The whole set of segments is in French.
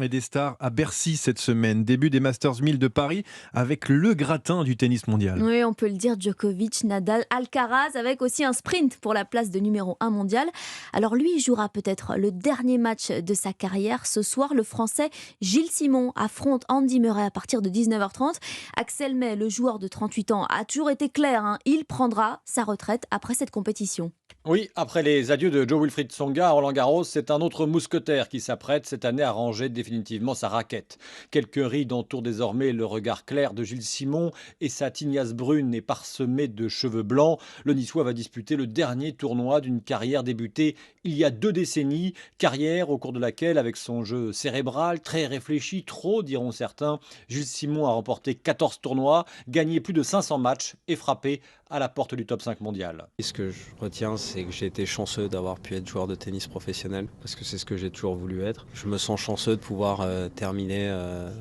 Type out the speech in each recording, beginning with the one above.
Et des stars à Bercy cette semaine. Début des Masters 1000 de Paris avec le gratin du tennis mondial. Oui, on peut le dire, Djokovic, Nadal, Alcaraz, avec aussi un sprint pour la place de numéro 1 mondial. Alors lui, il jouera peut-être le dernier match de sa carrière. Ce soir, le Français Gilles Simon affronte Andy Murray à partir de 19h30. Axel May, le joueur de 38 ans, a toujours été clair, hein, il prendra sa retraite après cette compétition. Oui, après les adieux de Joe Wilfried Tsonga à Roland-Garros, c'est un autre mousquetaire qui s'apprête cette année à ranger définitivement sa raquette. Quelques rides entourent désormais le regard clair de Gilles Simon et sa tignasse brune est parsemée de cheveux blancs. Le Niçois va disputer le dernier tournoi d'une carrière débutée il y a 2 décennies, carrière au cours de laquelle, avec son jeu cérébral, très réfléchi, trop diront certains, Gilles Simon a remporté 14 tournois, gagné plus de 500 matchs et frappé à la porte du top 5 mondial. Ce que je retiens, c'est que j'ai été chanceux d'avoir pu être joueur de tennis professionnel, parce que c'est ce que j'ai toujours voulu être. Je me sens chanceux de pouvoir terminer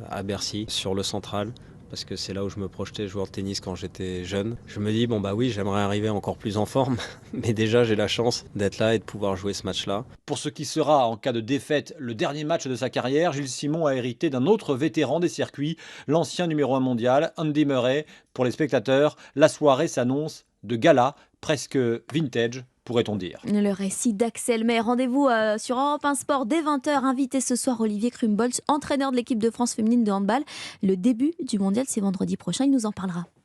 à Bercy, sur le central, parce que c'est là où je me projetais joueur de tennis quand j'étais jeune. Je me dis, bon bah oui, j'aimerais arriver encore plus en forme, mais déjà j'ai la chance d'être là et de pouvoir jouer ce match-là. Pour ce qui sera, en cas de défaite, le dernier match de sa carrière, Gilles Simon a hérité d'un autre vétéran des circuits, l'ancien numéro 1 mondial, Andy Murray. Pour les spectateurs, la soirée s'annonce de gala, presque vintage, pourrait-on dire. Le récit d'Axel May. Rendez-vous sur Europe 1 Sport dès 20h. Invité ce soir Olivier Krumbolz, entraîneur de l'équipe de France féminine de handball. Le début du mondial, c'est vendredi prochain. Il nous en parlera.